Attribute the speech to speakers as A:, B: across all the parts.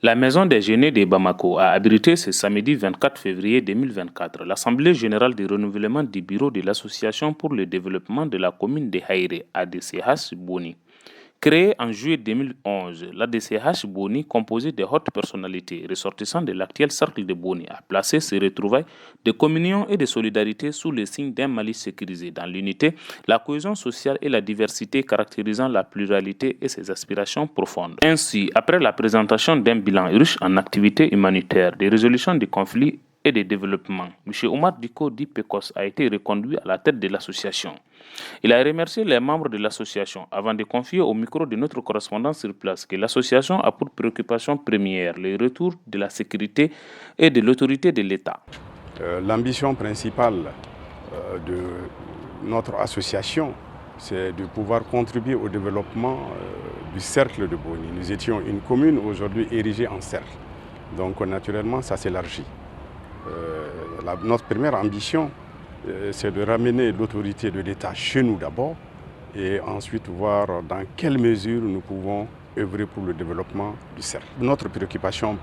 A: La maison des aînés de Bamako a abrité ce samedi 24 février 2024 l'Assemblée générale de renouvellement du bureau de l'Association pour le développement de la commune de Haïré, ADCH Boni. Créée en juillet 2011, l'ADCH Boni, composée de hautes personnalités ressortissant de l'actuel cercle de Boni, a placé ses retrouvailles de communion et de solidarité sous le signe d'un Mali sécurisé dans l'unité, la cohésion sociale et la diversité caractérisant la pluralité et ses aspirations profondes. Ainsi, après la présentation d'un bilan riche en activités humanitaires, de résolution des conflits et de développement, M. Omar Diko Di Pecos a été reconduit à la tête de l'association. Il a remercié les membres de l'association avant de confier au micro de notre correspondant sur place que l'association a pour préoccupation première le retour de la sécurité et de l'autorité de l'État.
B: L'ambition principale de notre association, c'est de pouvoir contribuer au développement du cercle de Boni. Nous étions une commune aujourd'hui érigée en cercle, donc naturellement ça s'élargit. Notre première ambition, c'est de ramener l'autorité de l'État chez nous d'abord et ensuite voir dans quelle mesure nous pouvons œuvrer pour le développement du cercle. Notre préoccupation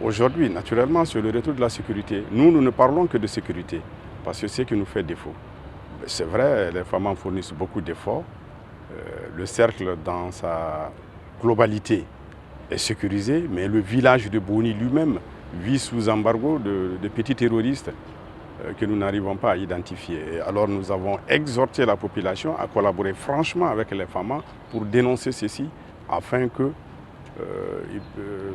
B: aujourd'hui, naturellement, c'est le retour de la sécurité. Nous ne parlons que de sécurité parce que c'est ce qui nous fait défaut. C'est vrai, les femmes fournissent beaucoup d'efforts. Le cercle dans sa globalité est sécurisé, mais le village de Boni lui-même vit sous embargo de petits terroristes que nous n'arrivons pas à identifier. Et alors nous avons exhorté la population à collaborer franchement avec les FAMA pour dénoncer ceci afin que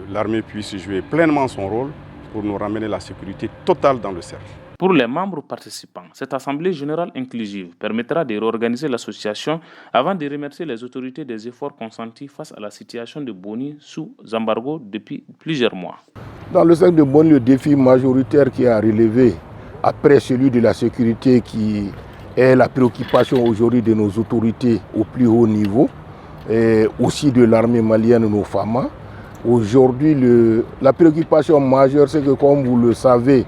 B: l'armée puisse jouer pleinement son rôle pour nous ramener la sécurité totale dans le cercle.
A: Pour les membres participants, cette assemblée générale inclusive permettra de réorganiser l'association avant de remercier les autorités des efforts consentis face à la situation de Boni sous embargo depuis plusieurs mois.
C: Dans le cercle de Boni, le défi majoritaire qui a relevé après celui de la sécurité qui est la préoccupation aujourd'hui de nos autorités au plus haut niveau, et aussi de l'armée malienne, nos FAMA. Aujourd'hui, la préoccupation majeure, c'est que comme vous le savez,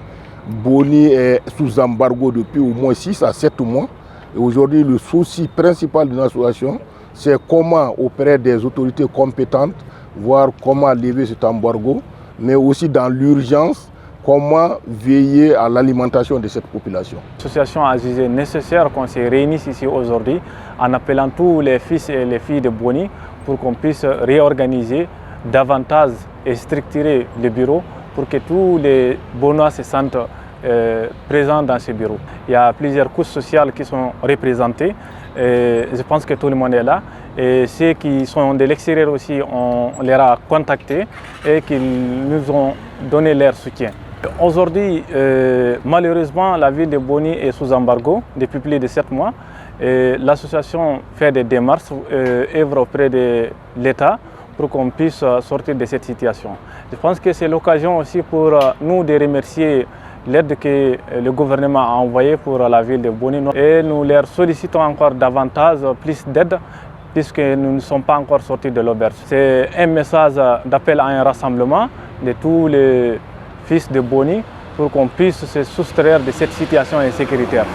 C: Boni est sous embargo depuis au moins 6 à 7 mois. Et aujourd'hui, le souci principal de l'association, c'est comment auprès des autorités compétentes, voir comment lever cet embargo, mais aussi dans l'urgence, comment veiller à l'alimentation de cette population.
D: L'association a jugé nécessaire qu'on se réunisse ici aujourd'hui en appelant tous les fils et les filles de Boni pour qu'on puisse réorganiser davantage et structurer le bureau pour que tous les Bonois se sentent présents dans ce bureau. Il y a plusieurs couches sociales qui sont représentées. Je pense que tout le monde est là. Et ceux qui sont de l'extérieur aussi, on les a contactés et qu'ils nous ont donné leur soutien. Aujourd'hui, malheureusement, la ville de Boni est sous embargo depuis plus de 7 mois. L'association fait des démarches, œuvre auprès de l'État pour qu'on puisse sortir de cette situation. Je pense que c'est l'occasion aussi pour nous de remercier l'aide que le gouvernement a envoyée pour la ville de Boni. Et nous leur sollicitons encore davantage, plus d'aide, puisque nous ne sommes pas encore sortis de l'auberge. C'est un message d'appel à un rassemblement de tous les fils de Boni pour qu'on puisse se soustraire de cette situation insécuritaire.